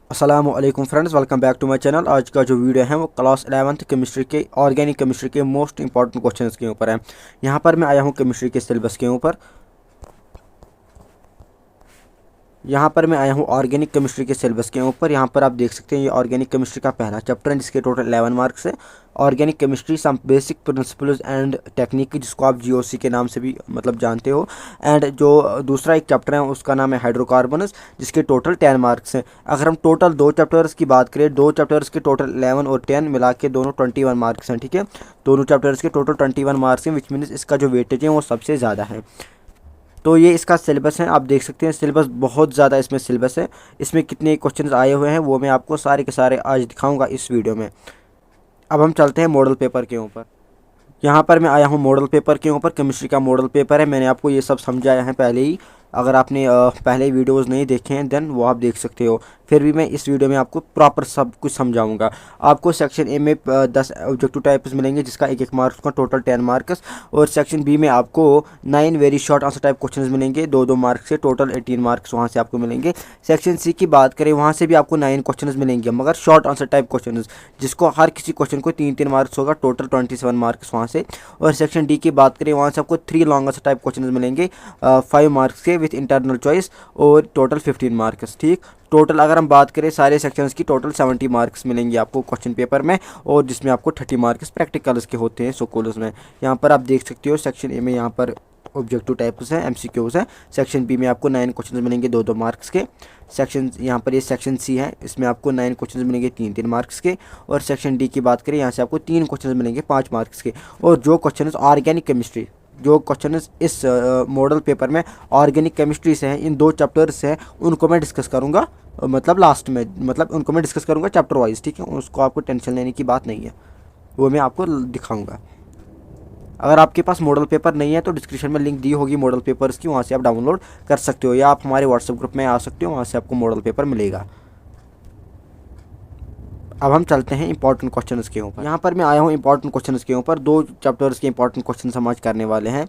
अस्सलामुअलैकुम friends, welcome back to my channel. आज का जो वीडियो है वो क्लास 11th केमिस्ट्री के ऑर्गेनिक केमिस्ट्री के मोस्ट इंपॉर्टेंट क्वेश्चंस के ऊपर है। यहाँ पर मैं आया हूँ केमिस्ट्री के सिलेबस के ऊपर। यहाँ पर मैं आया हूँ ऑर्गेनिक केमिस्ट्री के सिलेबस के ऊपर। यहाँ पर आप देख सकते हैं ये ऑर्गेनिक केमिस्ट्री का पहला चैप्टर है जिसके टोटल 11 मार्क्स है। Organic chemistry some basic principles and technique, जिसको आप जीओसी के नाम से भी जानते हो। एंड जो दूसरा एक चैप्टर है उसका नाम है हाइड्रोकार्बन्स, जिसके टोटल 10 मार्क्स हैं। अगर हम टोटल दो चैप्टर्स की बात करें, दो चैप्टर्स के टोटल 11 और 10 मिला के दोनों 21 मार्क्स हैं। ठीक है, दोनों चैप्टर्स के टोटल 21 मार्क्स हैं, विच मीन्स इसका जो वेटेज है वो सबसे ज़्यादा है। तो ये इसका सिलेबस है, आप देख सकते हैं सिलेबस बहुत ज़्यादा इसमें सिलेबस है। इसमें कितने क्वेश्चंस आए हुए हैं वो मैं आपको सारे के सारे आज दिखाऊंगा इस वीडियो में। अब हम चलते हैं मॉडल पेपर के ऊपर। यहाँ पर मैं आया हूँ मॉडल पेपर के ऊपर। केमिस्ट्री का मॉडल पेपर है, मैंने आपको ये सब समझाया है पहले ही। अगर आपने पहले वीडियोस नहीं देखे हैं देन वो आप देख सकते हो। फिर भी मैं इस वीडियो में आपको प्रॉपर सब कुछ समझाऊंगा। आपको सेक्शन ए में 10 ऑब्जेक्टिव टाइप्स मिलेंगे जिसका एक मार्क्स का टोटल 10 मार्क्स, और सेक्शन बी में आपको 9 very short answer type question मिलेंगे 2-2 मार्क्स से, टोटल 18 मार्क्स वहाँ से आपको मिलेंगे। सेक्शन सी की बात करें, वहाँ से भी आपको 9 क्वेश्चन मिलेंगे मगर शॉर्ट आंसर टाइप क्वेश्चन, जिसको हर किसी क्वेश्चन को 3-3 मार्क्स होगा, टोटल 27 मार्क्स वहाँ से। और सेक्शन डी की बात करें, वहाँ से आपको 3 लॉन्ग आंसर टाइप क्वेश्चन मिलेंगे 5 मार्क्स के विथ इंटरनल चॉइस, और टोटल 15 मार्क्स। ठीक, टोटल अगर हम बात करें सारे सेक्शंस की, टोटल 70 मार्क्स मिलेंगे आपको क्वेश्चन पेपर में, और जिसमें आपको 30 मार्क्स प्रैक्टिकल्स के होते हैं स्कूल्स में। यहाँ पर आप देख सकते हो सेक्शन ए में यहाँ पर ऑब्जेक्टिव टाइप्स हैं, एमसीक्यूज हैं। सेक्शन बी में आपको 9 क्वेश्चन मिलेंगे 2-2 मार्क्स के। सेक्शन यहाँ पर ये सेक्शन सी है, इसमें आपको 9 क्वेश्चन मिलेंगे 3-3 मार्क्स के। और सेक्शन डी की बात करें, यहाँ से आपको 3 क्वेश्चन मिलेंगे 5 मार्क्स के। और जो क्वेश्चन ऑर्गेनिक केमिस्ट्री, जो क्वेश्चन इस मॉडल पेपर में ऑर्गेनिक केमिस्ट्री से हैं, इन 2 चैप्टर्स से हैं, उनको मैं डिस्कस करूँगा लास्ट में, उनको मैं डिस्कस करूँगा चैप्टर वाइज। ठीक है, उसको आपको टेंशन लेने की बात नहीं है, वो मैं आपको दिखाऊंगा। अगर आपके पास मॉडल पेपर नहीं है तो डिस्क्रिप्शन में लिंक दी होगी मॉडल पेपर्स की, वहाँ से आप डाउनलोड कर सकते हो, या आप हमारे व्हाट्सएप ग्रुप में आ सकते हो, वहाँ से आपको मॉडल पेपर मिलेगा। अब हम चलते हैं इंपॉर्टेंट क्वेश्चंस के ऊपर। यहाँ पर मैं आया हूँ इंपॉर्टेंट क्वेश्चंस के ऊपर। 2 चैप्टर्स के इंपॉर्टेंट क्वेश्चन हम आज करने वाले हैं।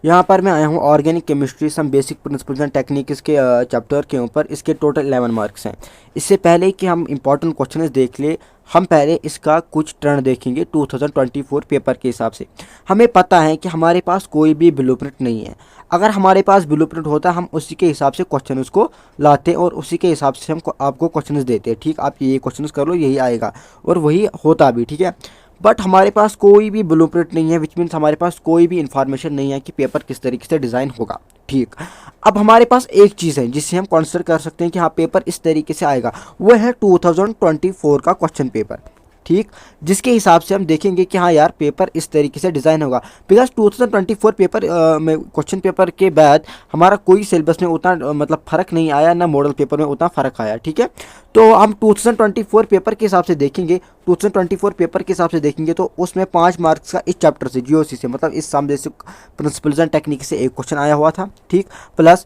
यहाँ पर मैं आया हूँ organic chemistry some basic principles and techniques के चैप्टर के ऊपर। इसके टोटल 11 मार्क्स हैं। इससे पहले कि हम इंपॉर्टेंट क्वेश्चंस देख ले, हम पहले इसका कुछ ट्रेंड देखेंगे 2024 पेपर के हिसाब से। हमें पता है कि हमारे पास कोई भी ब्लूप्रिंट नहीं है। अगर हमारे पास ब्लूप्रिंट होता हम उसी के हिसाब से क्वेश्चन उसको लाते और उसी के हिसाब से हम आपको क्वेश्चन देते हैं। ठीक, आप ये क्वेश्चन कर लो, यही आएगा, और वही होता भी। ठीक है, बट हमारे पास कोई भी ब्लूप्रिंट नहीं है, विच मीन्स हमारे पास कोई भी इन्फॉर्मेशन नहीं है कि पेपर किस तरीके से डिज़ाइन होगा। ठीक, अब हमारे पास एक चीज़ है जिससे हम कंसिडर कर सकते हैं कि हाँ पेपर इस तरीके से आएगा, वो है 2024 का क्वेश्चन पेपर। ठीक, जिसके हिसाब से हम देखेंगे कि हाँ यार पेपर इस तरीके से डिज़ाइन होगा। बिकॉज 2024 पेपर में क्वेश्चन पेपर के बाद हमारा कोई सिलेबस में उतना फ़र्क नहीं आया, ना मॉडल पेपर में उतना फ़र्क आया। ठीक है, तो हम 2024 पेपर के हिसाब से देखेंगे, 2024 पेपर के हिसाब से देखेंगे तो उसमें 5 मार्क्स का इस चैप्टर से, जीओसी से, इस some basic principles and technique से एक क्वेश्चन आया हुआ था। ठीक, प्लस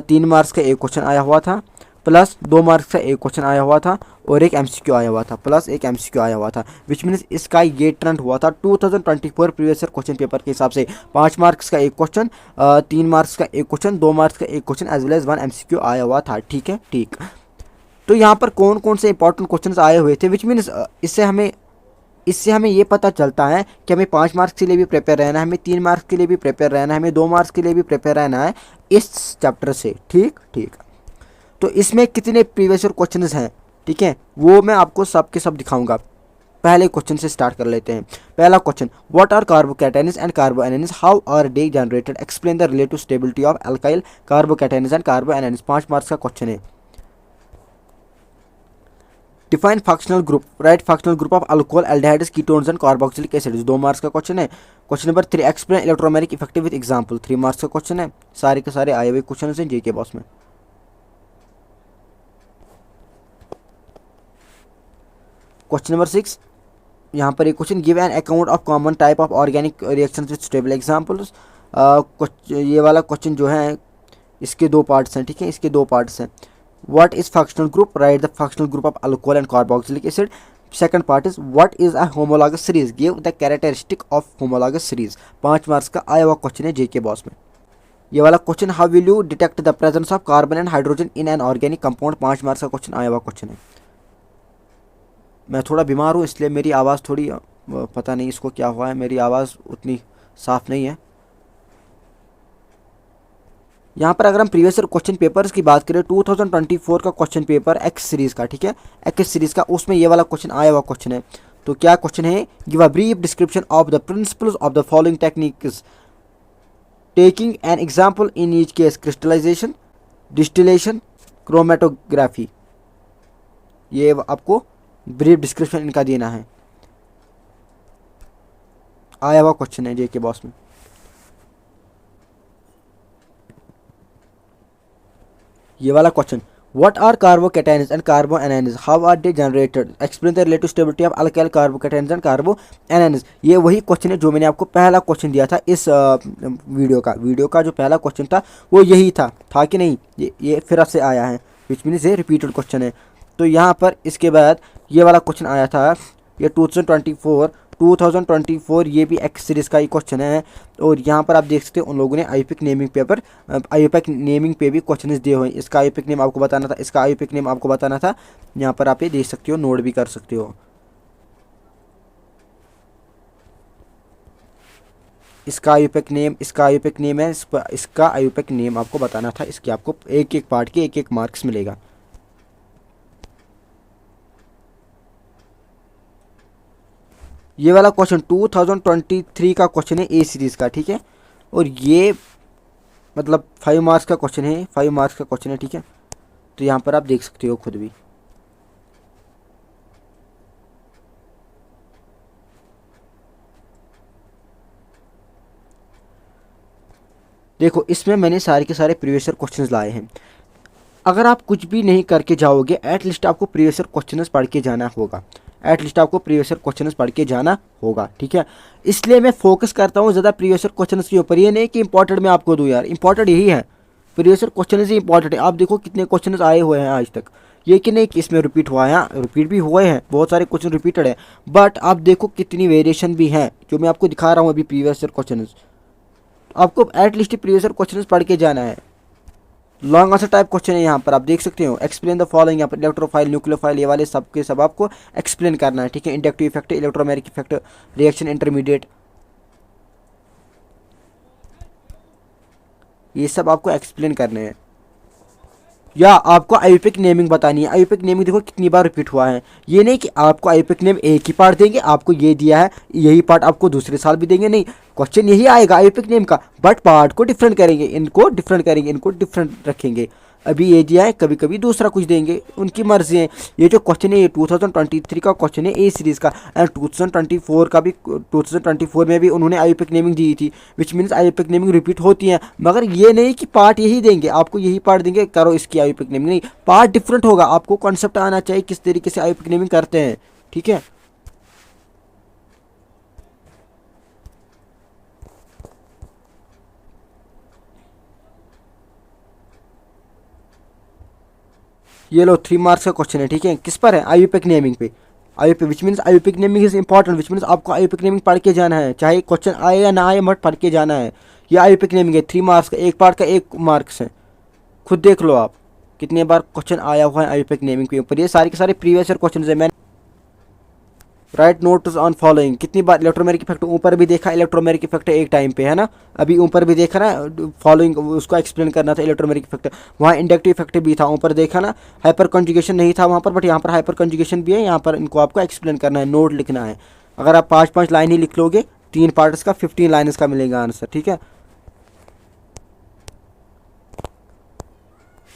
3 मार्क्स का एक क्वेश्चन आया हुआ था, प्लस 2 मार्क्स का एक क्वेश्चन आया हुआ था, और एक एमसीक्यू आया हुआ था, प्लस एक एमसीक्यू आया हुआ था। विच मीन्स इसका ये ट्रेंड हुआ था 2024 प्रीवियस ईयर क्वेश्चन पेपर के हिसाब से। 5 मार्क्स का एक क्वेश्चन, 3 मार्क्स का एक क्वेश्चन, 2 मार्क्स का एक question, as well as 1 MCQ आया हुआ था। ठीक है, ठीक, तो यहाँ पर कौन कौन से इंपॉर्टेंट क्वेश्चंस आए हुए थे, विच मीन्स इससे हमें ये पता चलता है कि हमें 5 मार्क्स के लिए भी प्रिपेयर रहना है, हमें 3 मार्क्स के लिए भी प्रिपेयर रहना है, हमें 2 मार्क्स के लिए भी प्रिपेयर रहना है इस चैप्टर से। ठीक ठीक, तो इसमें कितने प्रीवियस ईयर क्वेश्चंस हैं, ठीक है, वो मैं आपको सब के सब दिखाऊंगा। पहले क्वेश्चन से स्टार्ट कर लेते हैं। पहला question, what are carbocations and carbanions, how are they generated, explain the relative stability of alkyl carbocations and carbanions. 5 marks का क्वेश्चन है। Define functional group, write functional group of alcohol, aldehydes, ketones and carboxylic acids. 2 marks का question है। Question number 3, explain electromagnetic effect with example. 3 marks का question है। सारे के सारे आए हुए क्वेश्चन हैं जेके बॉस में। क्वेश्चन नंबर 6, यहाँ पर एक question, give an account of common type of organic reactions with stable examples. ये वाला क्वेश्चन जो है इसके 2 पार्ट्स हैं। ठीक है, इसके 2 पार्ट्स हैं। What is functional group, right the functional group of alcohol and carboxylic acid. Second part is what is a homologous series, give the characteristic of homologous series. 5 marks का आया हुआ क्वेश्चन है जेके BOSE में। ये वाला question, how will you detect the presence of carbon and hydrogen in an organic compound, 5 marks का question आया हुआ क्वेश्चन है। मैं थोड़ा बीमार हूँ इसलिए मेरी आवाज़ थोड़ी पता नहीं इसको क्या हुआ है, मेरी आवाज़ उतनी साफ नहीं है। यहाँ पर अगर हम प्रीवियस ईयर क्वेश्चन पेपर्स की बात करें, 2024 का क्वेश्चन पेपर एक्स सीरीज़ का, ठीक है, एक्स सीरीज़ का, उसमें ये वाला क्वेश्चन आया हुआ क्वेश्चन है। तो क्या क्वेश्चन है, give a brief description of the principles of the following techniques taking an example in each case, crystallisation, distillation, chromatography. ये आपको ब्रीफ डिस्क्रिप्शन इनका देना है, आया हुआ क्वेश्चन है जेके बॉस में। ये वाला question, what are carbocations and carbanions, how are they generated, explain the relative stability of alkyl carbocations and carbanions. ये वही क्वेश्चन है जो मैंने आपको पहला क्वेश्चन दिया था इस वीडियो का जो पहला क्वेश्चन था वो यही था कि नहीं, ये फिर से आया है, विच मीन्स ये रिपीटेड क्वेश्चन है। तो यहाँ पर इसके बाद ये वाला क्वेश्चन आया था, ये 2024 ये भी एक्स सीरीज़ का ही क्वेश्चन है। और यहाँ पर आप देख सकते हो उन लोगों ने आईयूपैक नेमिंग पे भी क्वेश्चन दिए हुए हैं। इसका आईयूपैक नेम आपको बताना था, इसका आईयूपैक नेम आपको बताना था। यहाँ पर आप ये देख सकते हो, नोट भी कर सकते हो। इसका आईयूपैक नेम, इसका आईयूपैक नेम है, इसका आईयूपैक नेम आपको बताना था। इसके आपको एक एक पार्ट के एक मार्क्स मिलेगा। ये वाला क्वेश्चन 2023 का क्वेश्चन है ए सीरीज़ का, ठीक है, और ये मतलब 5 मार्क्स का क्वेश्चन है, 5 मार्क्स का क्वेश्चन है, ठीक है। तो यहाँ पर आप देख सकते हो खुद भी। देखो इसमें मैंने सारे के सारे प्रीवियस ईयर क्वेश्चंस लाए हैं। अगर आप कुछ भी नहीं करके जाओगे, एटलीस्ट आपको प्रीवियस ईयर क्वेश्चंस पढ़ के जाना होगा, एटलीस्ट आपको प्रीवियस ईयर क्वेश्चंस पढ़ के जाना होगा, ठीक है। इसलिए मैं फोकस करता हूँ ज़्यादा प्रीवियस ईयर क्वेश्चंस के ऊपर। ये नहीं कि इंपॉर्टेंट मैं आपको दूँ यार, इंपॉर्टेंट यही है, प्रीवियस ईयर क्वेश्चंस ही इंपॉर्टेंट है। आप देखो कितने क्वेश्चंस आए हुए हैं आज तक, ये कि नहीं कि इसमें रिपीट हुआ है, रिपीट भी हुए हैं, बहुत सारे क्वेश्चन रिपीटेड है, बट आप देखो कितनी वेरिएशन भी है जो मैं आपको दिखा रहा हूँ अभी प्रीवियस ईयर क्वेश्चंस। आपको एटलीस्ट प्रीवियस ईयर क्वेश्चंस पढ़ के जाना है। लॉन्ग आंसर टाइप क्वेश्चन है, यहाँ पर आप देख सकते हो, एक्सप्लेन द फॉलोइंग, यहाँ पर इलेक्ट्रोफाइल, न्यूक्लियोफाइल, ये वाले सब के सब आपको एक्सप्लेन करना है, ठीक है। Inductive effect, electromagnetic effect, reaction intermediate, ये सब आपको एक्सप्लेन करने हैं। या आपको आईयूपैक नेमिंग बतानी है। आईयूपैक नेमिंग देखो कितनी बार रिपीट हुआ है। ये नहीं कि आपको आईयूपैक नेम एक ही पार्ट देंगे, आपको ये दिया है यही पार्ट आपको दूसरे साल भी देंगे, नहीं, क्वेश्चन यही आएगा आईयूपैक नेम का, बट पार्ट को डिफरेंट करेंगे, इनको डिफरेंट रखेंगे। अभी ये दिया है, कभी कभी दूसरा कुछ देंगे, उनकी मर्जी है। ये जो क्वेश्चन है ये 2023 का क्वेश्चन है ए सीरीज़ का, एंड 2024 का भी, 2024 में भी उन्होंने आईयूपैक नेमिंग दी थी, which means IUPAC naming repeat होती है। मगर ये नहीं कि पार्ट यही देंगे, आपको यही पार्ट देंगे करो इसकी आईयूपैक नेमिंग, नहीं, पार्ट डिफरेंट होगा। आपको कॉन्सेप्ट आना चाहिए किस तरीके से आईयूपैक नेमिंग करते हैं, ठीक है। ये लो 3 मार्क्स का क्वेश्चन है, ठीक है, किस पर है, आईयूपैक नेमिंग पे। IUPAC which means IUPAC naming is important, which means आपको आईयूपैक नेमिंग पढ़ के जाना है, चाहे क्वेश्चन आए या ना आए, बट पढ़ के जाना है। ये आईयूपैक नेमिंग है, 3 मार्क्स का, एक पार्ट का 1 मार्क्स है। खुद देख लो आप कितने बार क्वेश्चन आया हुआ है आईयूपैक नेमिंग के ऊपर। ये सारे के सारे प्रीवियस ईयर क्वेश्चन है। मैं राइट नोट्स ऑन फॉलोइंग, कितनी बार इलेक्ट्रोमैग्नेटिक इफेक्ट ऊपर भी देखा, इलेक्ट्रोमैग्नेटिक इफेक्ट एक टाइम पे है ना, अभी ऊपर भी देखा ना, फॉलोइंग उसको एक्सप्लेन करना था इलेक्ट्रोमैग्नेटिक इफेक्ट, वहाँ इंडक्टिव इफेक्ट भी था, ऊपर देखा ना, हाइपर कंजुगेशन नहीं था वहाँ पर, बट यहाँ पर हाइपर कंजुगेशन भी है। यहाँ पर इनको आपको एक्सप्लेन करना है, नोट लिखना है। अगर आप 5-5 लाइन ही लिख लोगे, 3 पार्ट्स का 15 लाइन्स का मिलेगा आंसर, ठीक है।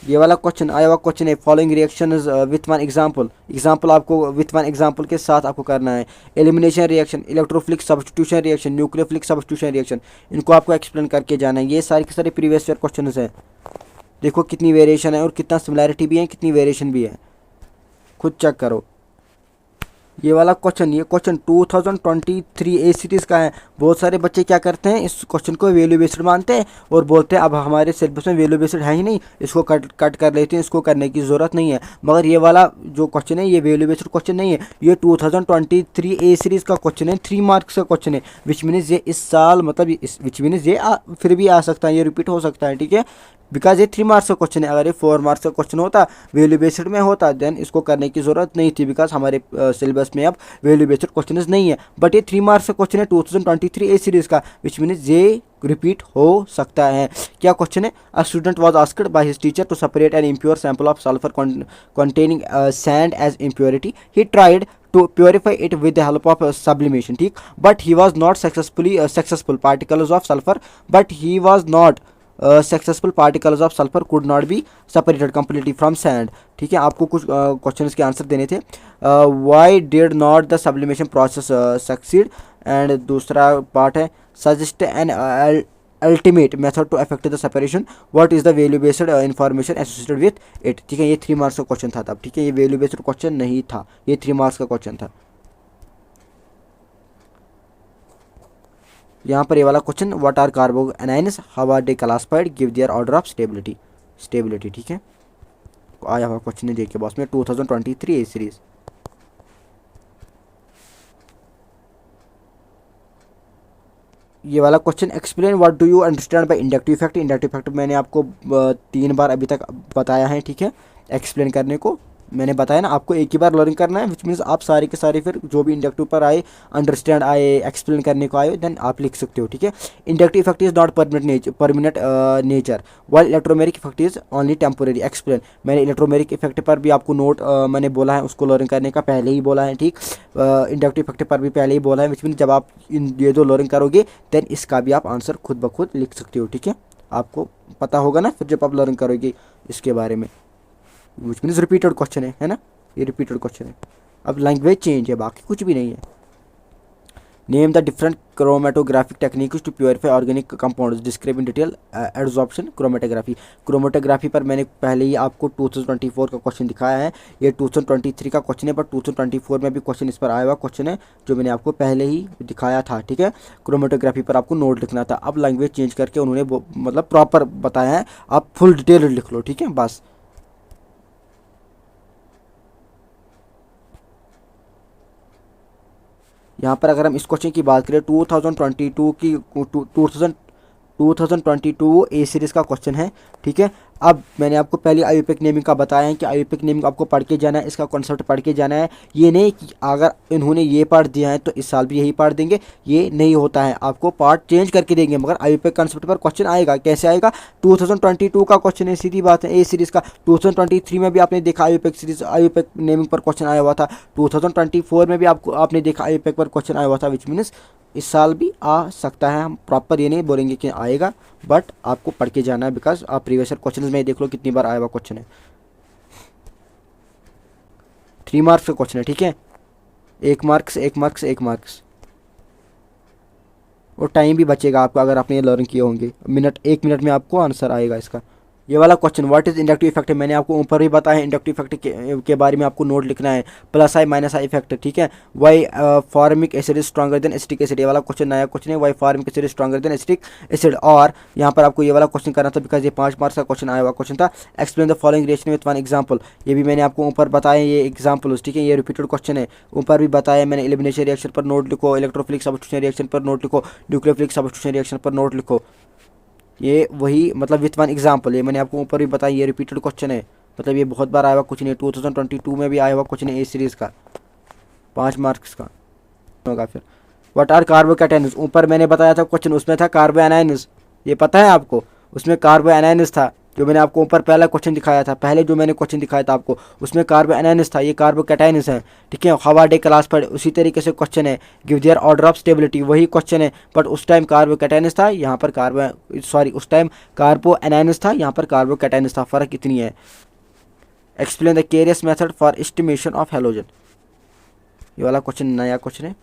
ये वाला क्वेश्चन आया हुआ क्वेश्चन है, following reaction with one example आपको विथ वन एग्जाम्पल के साथ आपको करना है। Elimination reaction, electrophilic substitution reaction, nucleophilic substitution reaction, इनको आपको एक्सप्लेन करके जाना है। ये सारे के सारे प्रीवियस ईयर क्वेश्चन हैं। देखो कितनी वेरिएशन है और कितना सिमिलैरिटी भी है, कितनी वेरिएशन भी है, खुद चेक करो। ये वाला क्वेश्चन, ये क्वेश्चन 2023 ए सीरीज़ का है। बहुत सारे बच्चे क्या करते हैं, इस क्वेश्चन को वैल्यू बेस्ड मानते हैं और बोलते हैं अब हमारे सिलेबस में वैल्यू बेस्ड है ही नहीं, इसको कट कर लेते हैं, इसको करने की ज़रूरत नहीं है। मगर ये वाला जो क्वेश्चन है ये वैल्यू बेस्ड क्वेश्चन नहीं है, ये 2023 ए सीरीज़ का क्वेश्चन है, 3 मार्क्स का क्वेश्चन है। विच मीन्स ये इस साल मतलब विच मीन्स ये फिर भी आ सकता है, ये रिपीट हो सकता है, ठीक है। बिकॉज ये 3 मार्क्स का क्वेश्चन है। अगर ये 4 मार्क्स का क्वेश्चन होता, वैल्यू बेस्ड में होता, देन इसको करने की ज़रूरत नहीं थी, बिकॉज हमारे सिलेबस में अब वैल्यू बेस्ड क्वेश्चन नहीं है। बट ये 3 मार्क्स का क्वेश्चन है 2023 ए सीरीज़ का, विच मीन्स ये रिपीट हो सकता है। क्या क्वेश्चन है, a student was asked by his teacher to separate an impure sample of sulphur containing sand as impurity. He tried to purify it with the help of sublimation, ठीक, but he was not successful particles of sulfur but he was not successful particles of sulphur could not be separated completely from sand, ठीक है। आपको कुछ question के answer देने थे। Why did not the sublimation process succeed, and दूसरा part है suggest an ultimate method to affect the separation, what is the value based information associated with it, ठीक है। ये 3 मार्क्स का क्वेश्चन था तब, ठीक है, ये वैल्यू बेस्ड क्वेश्चन नहीं था, ये 3 मार्क्स का क्वेश्चन था। यहाँ पर ये वाला question, what are carbanions, how are they classified, give their order of stability, ठीक है। आया हुआ क्वेश्चन है देखिए बॉस में 2023 ए सीरीज। ये वाला question, explain what do you understand by inductive effect. Inductive effect मैंने आपको 3 बार अभी तक बताया है, ठीक है। एक्सप्लेन करने को मैंने बताया ना, आपको एक ही बार लर्न करना है, विच मीन्स आप सारे के सारे फिर जो भी इंडक्टिव पर आए, अंडरस्टैंड आए, एक्सप्लेन करने को आए, देन आप लिख सकते हो, ठीक है। Inductive effect is not permanent nature, while electromeric effect is only temporary. Explain, मैंने इलेक्ट्रोमेरिक इफेक्ट पर भी आपको नोट मैंने बोला है, उसको लर्न करने का पहले ही बोला है, ठीक। इंडक्टिव इफेक्ट पर भी पहले ही बोला है, विच मीन जब आप ये दो लर्न करोगे देन इसका भी आप आंसर खुद ब खुद लिख सकते हो, ठीक है। आपको पता होगा ना फिर जब आप लर्न करोगे इसके बारे में, विच मीन्स रिपीटेड क्वेश्चन है ना, ये रिपीटेड क्वेश्चन है। अब लैंग्वेज चेंज है, बाकी कुछ भी नहीं है। Name the different chromatographic techniques to purify organic compounds, describe in detail adsorption chromatography. Chromatography पर मैंने पहले ही आपको 2024 का क्वेश्चन दिखाया है, ये 2023 का क्वेश्चन है, पर 2024 में भी क्वेश्चन इस पर आया हुआ क्वेश्चन है जो मैंने आपको पहले ही दिखाया था, ठीक है। क्रोमेटोग्राफी पर आपको नोट लिखना था, अब लैंग्वेज चेंज करके उन्होंने मतलब प्रॉपर बताया है, आप फुल डिटेल लिख लो, ठीक है, बस। यहाँ पर अगर हम इस क्वेश्चन की बात करें 2022 की 2022 ए सीरीज़ का क्वेश्चन है, ठीक है। अब मैंने आपको पहले आईयूपीएसी नेमिंग का बताया है कि आईयूपीएसी नेमिंग आपको पढ़ के जाना है, इसका कॉन्सेप्ट पढ़ के जाना है। ये नहीं कि अगर इन्होंने ये पार्ट दिया है तो इस साल भी यही पार्ट देंगे, ये नहीं होता है, आपको पार्ट चेंज करके देंगे, मगर आईयूपीएसी कॉन्सेप्ट पर क्वेश्चन आएगा। कैसे आएगा, 2022 का क्वेश्चन है, सीधी बात है, ए सीरीज़ का। 2023 में भी आपने देखा आईयूपीएसी सीरीज, आईयूपीएसी नेमिंग पर क्वेश्चन आया हुआ था। 2024 में भी आपने देखा आईयूपीएसी पर क्वेश्चन आया हुआ था, विच मीन्स इस साल भी आ सकता है। हम प्रॉपर ये नहीं बोलेंगे कि आएगा, बट आपको पढ़ के जाना है, बिकॉज आप प्रीवियस क्वेश्चन में देख लो कितनी बार आया हुआ क्वेश्चन है। 3 मार्क्स का क्वेश्चन है, ठीक है, 1 मार्क्स। और टाइम भी बचेगा आपका अगर आपने ये लर्न किए होंगे। 1 मिनट में आपको आंसर आएगा इसका। ये वाला question, what is inductive effect है, मैंने आपको ऊपर भी बताया है। इंडक्टिव इफेक्ट के बारे में आपको नोट लिखना है, plus I minus I effect, ठीक है। Why formic acid is stronger than acetic acid, ये वाला क्वेश्चन नया क्वेश्चन है, why formic acid is stronger than acetic acid. और यहाँ पर आपको ये वाला क्वेश्चन करना था, बिकॉज ये 5 मार्क्स का क्वेश्चन आया हुआ क्वेश्चन था। Explain the following reaction with 1 example, ये भी मैंने आपको ऊपर बताया, ये एग्जाम्पल, ठीक है, ये रिपीटेड क्वेश्चन है, ऊपर भी बताया मैंने। एलिमिनेशन रिएक्शन पर नोट लिखो, इलेक्ट्रोफिलिक सब्स्टिट्यूशन रिएक्शन पर नोट लिखो, न्यूक्लियोफिलिक सब्स्टिट्यूशन रिएक्शन पर नोट लिखो। ये वही मतलब विथ 1 एग्जाम्पल, ये मैंने आपको ऊपर भी बताया, ये रिपीटेड क्वेश्चन है, मतलब ये बहुत बार आया हुआ क्वेश्चन है। 2022 में भी आया हुआ क्वेश्चन है ए सीरीज़ का, 5 मार्क्स का होगा। फिर व्हाट आर कार्बोकैटायन्स, ऊपर मैंने बताया था क्वेश्चन, उसमें था कार्बो एनायन्स, ये पता है आपको, उसमें कार्बो एनायन्स था, जो मैंने आपको ऊपर पहला क्वेश्चन दिखाया था, पहले जो मैंने क्वेश्चन दिखाया था आपको, उसमें कार्बो एनायन्स था, ये कार्बोकैटायन्स है, ठीक है। हाउ आर दे क्लासिफाइड, उसी तरीके से क्वेश्चन है। Give their order of stability, वही क्वेश्चन है, बट उस टाइम कार्बोकैटायन्स था, यहाँ पर उस टाइम कार्बो एनायन्स था, यहाँ पर कार्बोकैटायन्स था, फ़र्क इतनी है। Explain the carious method for estimation of halogen, ये वाला क्वेश्चन नया क्वेश्चन है।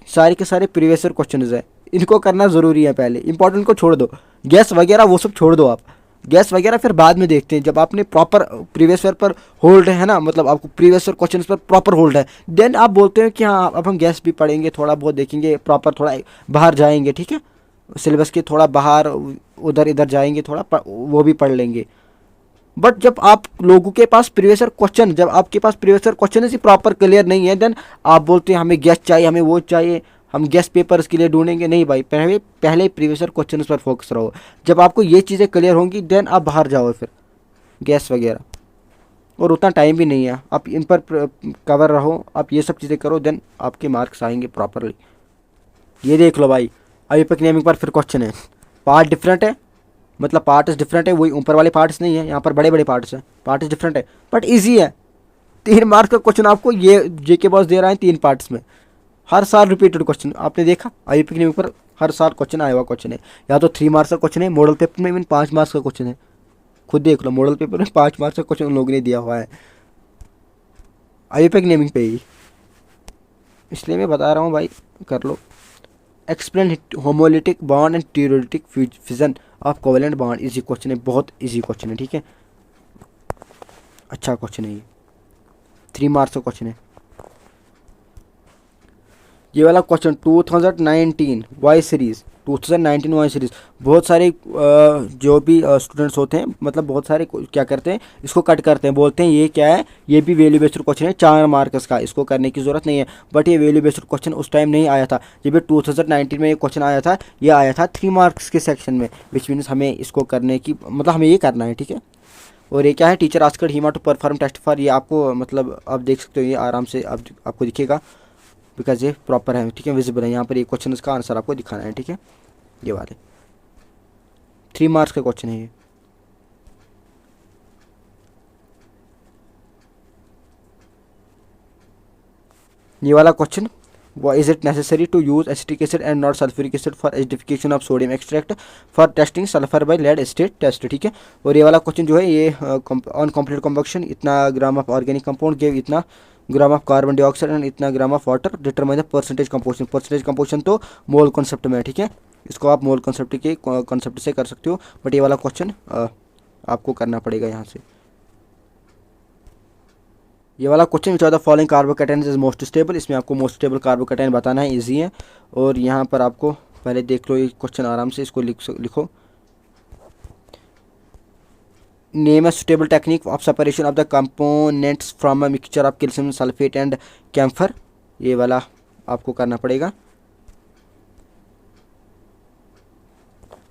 सारे के सारे प्रीवियस ईयर क्वेश्चन है, इनको करना ज़रूरी है, पहले इंपॉर्टेंट को छोड़ दो, गैस वगैरह वो सब छोड़ दो आप, गैस वगैरह फिर बाद में देखते हैं, जब आपने प्रॉपर प्रीवियस ईयर पर होल्ड है ना, मतलब आपको प्रीवियस ईयर क्वेश्चन पर प्रॉपर होल्ड है, देन आप बोलते हैं कि हाँ अब हम गैस भी पढ़ेंगे, थोड़ा बहुत देखेंगे, प्रॉपर थोड़ा बाहर जाएंगे, ठीक है, सिलेबस के थोड़ा बाहर उधर इधर जाएंगे, थोड़ा वो भी पढ़ लेंगे। बट जब आप लोगों के पास प्रीवियस ईयर क्वेश्चन, जब आपके पास प्रीवियस ईयर क्वेश्चन इसी प्रॉपर क्लियर नहीं है, देन आप बोलते हैं हमें गैस चाहिए, हमें वो चाहिए, हम गेस्ट पेपर्स के लिए ढूंढेंगे। नहीं भाई, पहले पहले प्रीवियस ईयर क्वेश्चन पर फोकस रहो। जब आपको ये चीज़ें क्लियर होंगी देन आप बाहर जाओ फिर गैस वगैरह, और उतना टाइम भी नहीं है, आप इन पर कवर रहो, आप ये सब चीज़ें करो, देन आपके मार्क्स आएंगे प्रॉपरली। ये देख लो भाई, आईयूपीएसी नेमिंग पर फिर क्वेश्चन है, पार्ट डिफरेंट है, मतलब पार्ट्स डिफरेंट है, वही ऊपर वाले पार्ट्स नहीं है, यहाँ पर बड़े बड़े पार्ट्स हैं, पार्ट्स डिफरेंट है बट ईजी है। 3 मार्क्स का क्वेश्चन आपको ये जेके बॉस दे रहा है 3 पार्ट्स में, हर साल रिपीटेड क्वेश्चन आपने देखा, आईयूपीएसी नेमिंग पर हर साल क्वेश्चन आया हुआ क्वेश्चन है, या तो 3 मार्क्स का क्वेश्चन है, मॉडल पेपर में इवन 5 मार्क्स का क्वेश्चन है, खुद देख लो, मॉडल पेपर में 5 मार्क्स का क्वेश्चन उन लोगों ने दिया हुआ है आईयूपीएसी नेमिंग पे ही, इसलिए मैं बता रहा हूँ भाई, कर लो। Explain homolytic bond and heterolytic fission of covalent bond, easy question है, बहुत इजी क्वेश्चन है, ठीक है, अच्छा क्वेश्चन है ये, 3 मार्क्स का क्वेश्चन है। ये वाला question 2019 Y series, 2019 Y series, बहुत सारे जो भी स्टूडेंट्स होते हैं, मतलब बहुत सारे क्या करते हैं, इसको कट करते हैं, बोलते हैं ये क्या है, ये भी वैल्यू बेस्ड क्वेश्चन है 4 मार्क्स का, इसको करने की ज़रूरत नहीं है। बट ये वैल्यू बेस्ड क्वेश्चन उस टाइम नहीं आया था, जब ये 2019 में ये क्वेश्चन आया था, ये आया था 3 मार्क्स के सेक्शन में, विच मीन्स हमें इसको करने की, मतलब हमें ये करना है, ठीक है। और ये क्या है, teacher asked him to perform test for, ये आपको मतलब आप देख सकते हो, ये आराम से आपको दिखेगा, बिकॉज ये प्रॉपर है, ठीक है, विजिबल है, यहाँ पर ये क्वेश्चन का आंसर आपको दिखाना है, ठीक है, ये वाले 3 मार्क्स का क्वेश्चन है ये। ये वाला question, is it necessary to use acetic acid and not sulphuric acid for acidification of sodium extract for testing sulphur by lead acid test, ठीक है। और ये वाला क्वेश्चन जो है, ये ऑन कंप्लीट कम्बक्शन इतना gram of organic compound give इतना gram of carbon dioxide and इतना gram of water, determine the percentage composition, percentage composition तो मोल कॉन्सेप्ट में है, ठीक है, इसको आप मोल कॉन्सेप्ट के कॉन्सेप्ट से कर सकते हो, बट ये वाला क्वेश्चन आपको करना पड़ेगा यहाँ से। ये वाला question, which are the following carbocations is most stable, इसमें आपको मोस्ट स्टेबल कार्बोकैटायन बताना है, इजी है। और यहाँ पर आपको पहले देख लो ये क्वेश्चन आराम से, इसको लिखो, name a suitable technique of separation of the components from a mixture of calcium sulphate and camphor, ये वाला आपको करना पड़ेगा।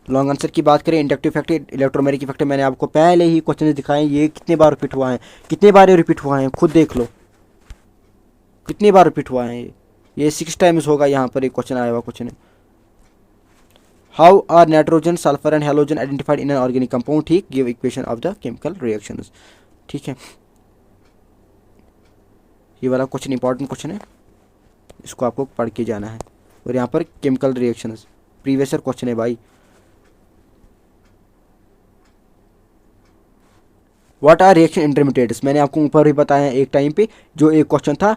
लॉन्ग आंसर की बात करें, इंडक्टिव फैक्टर, इलेक्ट्रोमैग्नेटिक फैक्टर, मैंने आपको पहले ही क्वेश्चन दिखाए, ये कितने बार रिपीट हुआ है, कितने बार ये रिपीट हुआ है, खुद देख लो कितनी बार रिपीट हुआ है, ये 6 टाइम्स होगा, यहाँ पर एक क्वेश्चन आया हुआ क्वेश्चन है। How are nitrogen sulphur and halogen identified in an organic compound, ठीक, give equation of the chemical reactions, ठीक है। ये वाला क्वेश्चन इंपॉर्टेंट क्वेश्चन है, इसको आपको पढ़ के जाना है। और यहाँ पर chemical reactions previous year question है भाई। व्हाट आर रिएक्शन इंटरमीडिएट्स, मैंने आपको ऊपर भी बताया एक टाइम पे, जो एक क्वेश्चन था,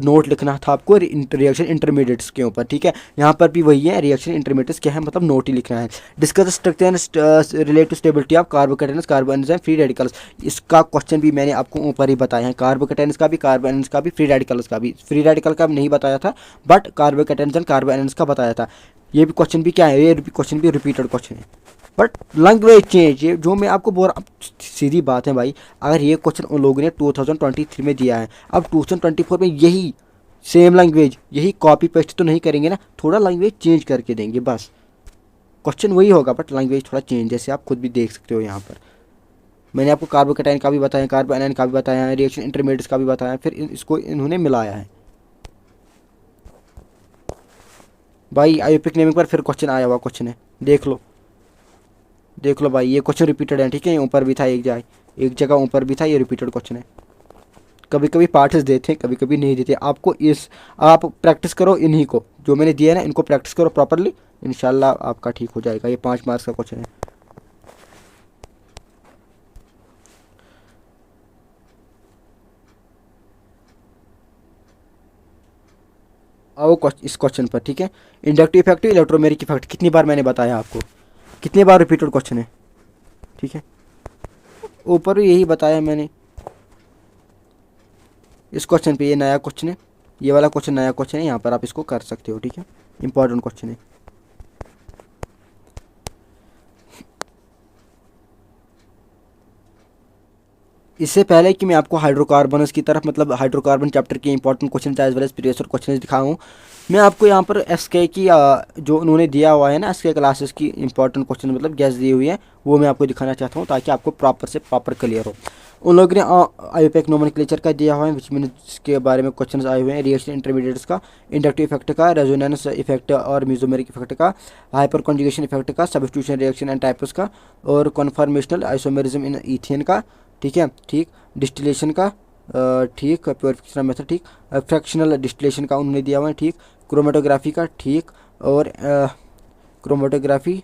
नोट लिखना था आपको रिएक्शन इंटरमीडिएट्स के ऊपर, ठीक है, यहाँ पर भी वही है, रिएक्शन इंटरमीडिएट्स क्या है, मतलब नोट ही लिखना है। Discuss structure relate to stability of carbocations carbanions free radicals, इसका क्वेश्चन भी मैंने आपको ऊपर ही बताया है, कार्बोकैटायन्स का भी, कार्बोनिज्म का भी, फ्री रेडिकल्स का भी। फ्री रेडिकल का नहीं बताया था, बट कार्बोकैटायन्स एंड कार्बोनिज्म का बताया था। ये भी क्वेश्चन भी क्या है, ये क्वेश्चन भी रिपीटेड क्वेश्चन है, बट लैंग्वेज चेंज, ये जो मैं आपको बोल रहा, सीधी बात है भाई, अगर ये क्वेश्चन उन लोगों ने 2023 में दिया है, अब 2024 में यही सेम लैंग्वेज, यही कॉपी पेस्ट तो नहीं करेंगे ना, थोड़ा लैंग्वेज चेंज करके देंगे बस, क्वेश्चन वही होगा बट लैंग्वेज थोड़ा चेंज, जैसे आप खुद भी देख सकते हो यहाँ पर मैंने आपको कार्बोकैटायन का भी बताया, कार्बोएनायन का भी बताया है, रिएक्शन इंटरमीडिएट्स का भी बताया, फिर इसको इन्होंने मिलाया है भाई। आईयूपीएसी नेमिंग पर फिर क्वेश्चन आया हुआ क्वेश्चन है, देख लो भाई, ये क्वेश्चन रिपीटेड है, ठीक है, ऊपर भी था एक जगह ऊपर भी था, ये रिपीटेड क्वेश्चन है। कभी कभी पार्ट्स देते हैं, कभी कभी नहीं देते, आपको आप प्रैक्टिस करो इन्हीं को, जो मैंने दिया है ना, इनको प्रैक्टिस करो प्रॉपरली, इंशाल्लाह आपका ठीक हो जाएगा। ये 5 मार्क्स का क्वेश्चन है। आओ इस क्वेश्चन पर, ठीक है, इंडक्टिव इफेक्ट इलेक्ट्रोमैग्नेटिक इफेक्ट, कितनी बार मैंने बताया आपको, कितनी बार रिपीटेड क्वेश्चन है, ठीक है, ऊपर भी यही बताया मैंने। इस क्वेश्चन पे ये नया क्वेश्चन है, ये वाला क्वेश्चन नया क्वेश्चन है, यहाँ पर आप इसको कर सकते हो। ठीक है, इंपॉर्टेंट क्वेश्चन है। इससे पहले कि मैं आपको हाइड्रोकार्बन्स की तरफ, मतलब हाइड्रोकार्बन चैप्टर के important question as well as previous question दिखाऊँ, मैं आपको यहाँ पर एसके की जो उन्होंने दिया हुआ है ना, एसके क्लासेस की इंपॉर्टेंट क्वेश्चन मतलब गैस दी हुई है, वो मैं आपको दिखाना चाहता हूँ ताकि आपको प्रॉपर से प्रॉपर क्लियर हो। उन लोगों ने आईयूपैक नोमेनक्लेचर का दिया हुआ है, विच मीन्स के बारे में क्वेश्चन आए हुए हैं, रिएक्शन इंटरमीडिएट्स का, इंडक्टिव इफेक्ट का, रेजोनेंस इफेक्ट और म्यूजोमेरिक इफेक्ट का, हाइपर कॉन्जुगेशन इफेक्ट का, सब्स्टिट्यूशन रिएक्शन एंड टाइप्स का, और कन्फॉर्मेशनल आइसोमेरिज्म इन ईथेन का। ठीक है, ठीक, डिस्टिलेशन का, ठीक, प्योरिफिकेशन मेथड, ठीक, फ्रैक्शनल डिस्टिलेशन का उन्होंने दिया हुआ है, ठीक, क्रोमेटोग्राफी का, ठीक, और क्रोमेटोग्राफी,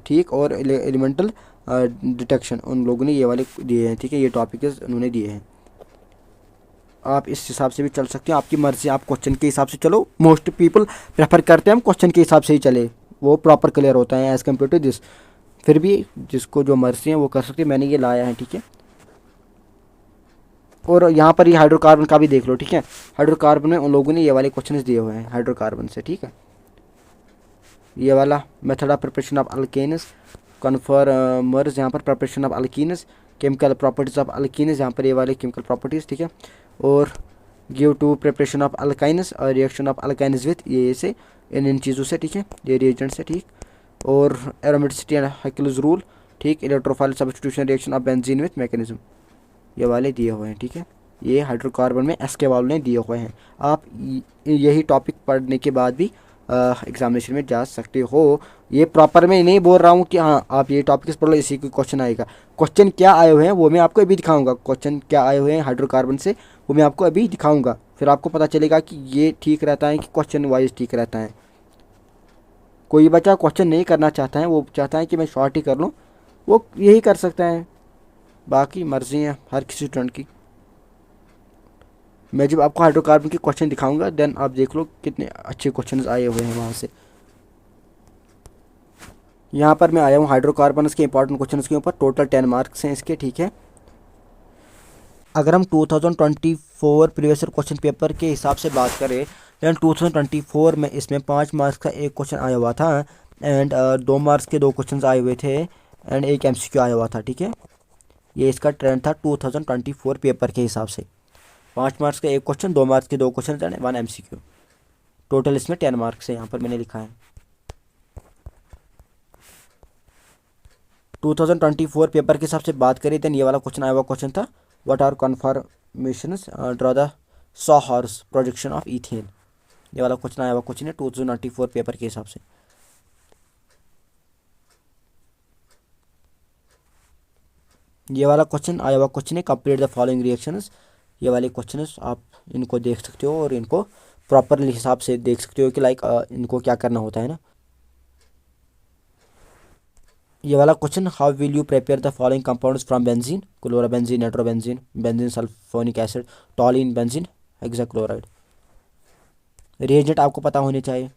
ठीक, और एलिमेंटल डिटेक्शन उन लोगों ने ये वाले दिए हैं। ठीक है, ये टॉपिक उन्होंने दिए हैं, आप इस हिसाब से भी चल सकते हो, आपकी मर्जी, आप क्वेश्चन के हिसाब से चलो। मोस्ट पीपल प्रेफर करते हैं हम क्वेश्चन के हिसाब से ही चले, वो प्रॉपर क्लियर होता है एज़ कम्पेयर टू दिस। फिर भी जिसको जो मर्जी है वो कर सकते हैं, मैंने ये लाया है। ठीक है, और यहाँ पर ये हाइड्रोकार्बन का भी देख लो। ठीक है, हाइड्रोकार्बन में उन लोगों ने ये वाले क्वेश्चन दिए हुए हैं हाइड्रोकार्बन से। ठीक है, ये वाला method of preparation of alkanes, conformers, यहाँ पर preparation of alkenes, chemical properties of alkenes, यहाँ पर ये वाले केमिकल प्रॉपर्टीज़। ठीक है, और give two preparation of alkynes और रिएक्शन ऑफ अल्काइन्स विथ ये से इन चीज़ों से। ठीक है, ये रिएजेंट से। ठीक, और एरोमेटिसिटी एंड हाइकल्स रूल। ठीक, electrophile substitution reaction of benzene with mechanism, ये वाले दिए हुए हैं। ठीक है, ये हाइड्रोकार्बन में एसके वालों ने दिए हुए हैं। आप यही टॉपिक पढ़ने के बाद भी एग्जामिनेशन में जा सकते हो। ये प्रॉपर मैं नहीं बोल रहा हूँ कि हाँ आप ये टॉपिक्स पढ़ लो इसी को क्वेश्चन आएगा। क्वेश्चन क्या आए हुए हैं वो मैं आपको अभी दिखाऊंगा, क्वेश्चन क्या आए हुए हैं हाइड्रोकार्बन से वो मैं आपको अभी दिखाऊंगा, फिर आपको पता चलेगा कि ये ठीक रहता है कि क्वेश्चन वाइज ठीक रहता है। कोई बच्चा क्वेश्चन नहीं करना चाहता है, वो चाहता है कि मैं शॉर्ट ही कर लूँ, वो यही कर सकता है, बाकी मर्जी है हर किसी स्टूडेंट की। मैं जब आपको हाइड्रोकार्बन के क्वेश्चन दिखाऊंगा देन आप देख लो कितने अच्छे क्वेश्चन आए हुए हैं वहाँ से। यहाँ पर मैं आया हूँ हाइड्रोकार्बन के इंपॉर्टेंट क्वेश्चन के ऊपर, टोटल 10 मार्क्स हैं इसके। ठीक है, अगर हम 2024 प्रीवियस क्वेश्चन पेपर के हिसाब से बात करें दैन 2024 में इसमें 5 मार्क्स का एक क्वेश्चन आया हुआ था, एंड 2 मार्क्स के 2 क्वेश्चन आए हुए थे, एंड एक एमसीक्यू आया हुआ था। ठीक है, ये इसका ट्रेंड था 2024 पेपर के हिसाब से। 5 मार्क्स का एक क्वेश्चन, 2 मार्क्स के 2 क्वेश्चन एंड 1 एमसीक्यू, टोटल इसमें 10 मार्क्स है, यहाँ पर मैंने लिखा है। 2024 पेपर के हिसाब से बात करें देन ये वाला क्वेश्चन आया हुआ क्वेश्चन था, what are conformations, draw the saw horse projection of ethane, ये वाला क्वेश्चन आया हुआ क्वेश्चन है 2024 पेपर के हिसाब से। ये वाला क्वेश्चन आया हुआ क्वेश्चन है कंप्लीट द फॉलोइंग रिएक्शंस, ये वाले क्वेश्चन आप इनको देख सकते हो और इनको प्रॉपरली हिसाब से देख सकते हो कि लाइक इनको क्या करना होता है ना। ये वाला question, how will you prepare the following compounds from benzene, chlorobenzene, nitrobenzene, benzene sulphonic acid, टॉलिन benzene, hexachloride. Reagent आपको पता होने चाहिए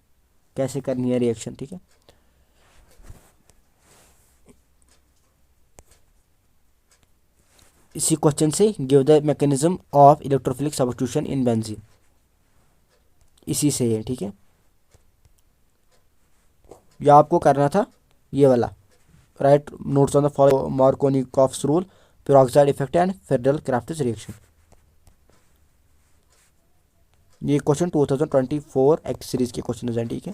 कैसे करनी है रिएक्शन। ठीक है, इसी क्वेश्चन से give the mechanism of electrophilic substitution in benzene, इसी से है। ठीक है, ये आपको करना था ये वाला, write notes on the follow Markovnikov's rule, peroxide effect and Friedel Crafts reaction. ये क्वेश्चन 2024 एक्ट सीरीज के क्वेश्चन हैं। ठीक है,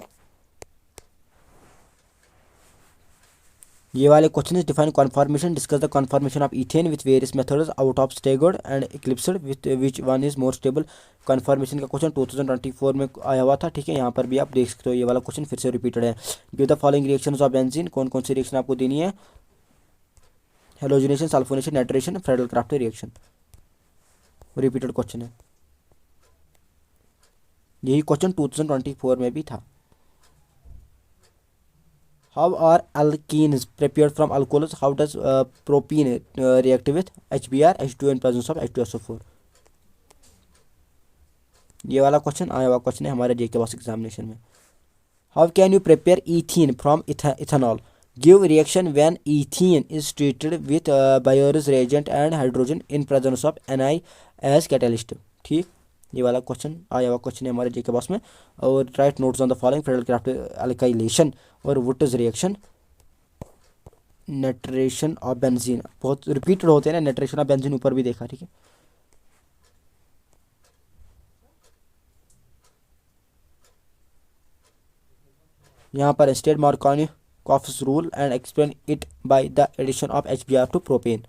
ये वाले question is define conformation, discuss the conformation of ethane with various methods out of staggered and eclipsed with which one is more stable. Conformation का question 2024 में आया हुआ था। ठीक है, यहाँ पर भी आप देख सकते हो ये वाला क्वेश्चन फिर से रिपीटेड है। Give the following reactions of benzene, कौन कौन सी रिएक्शन आपको देनी है, halogenation, sulphonation, nitration, federal craft reaction, repeated question है। यही क्वेश्चन 2024 में भी था। How are alkenes prepared from alcohols? How does propene react with HBr, H2 in presence of H2SO4? ये वाला क्वेश्चन आया हुआ क्वेश्चन है हमारे जेके बॉस एग्जामिनेशन में। How can you prepare ethene from ethanol, give reaction when ethene is treated with Baeyer's reagent and hydrogen in presence of NI as catalyst. ठीक, ये वाला क्वेश्चन आया हुआ क्वेश्चन है हमारे जेके बॉस में। और right notes on the following federal craft alkylation और वुटर्स रिएक्शन नेट्रेशन ऑफ बेंजीन, बहुत रिपीटेड होते हैं ना, नेट्रेशन ऑफ बेंजीन ऊपर भी देखा। ठीक है, यहाँ पर state Markovnikov's rule and explain it by the addition of HBr to propene.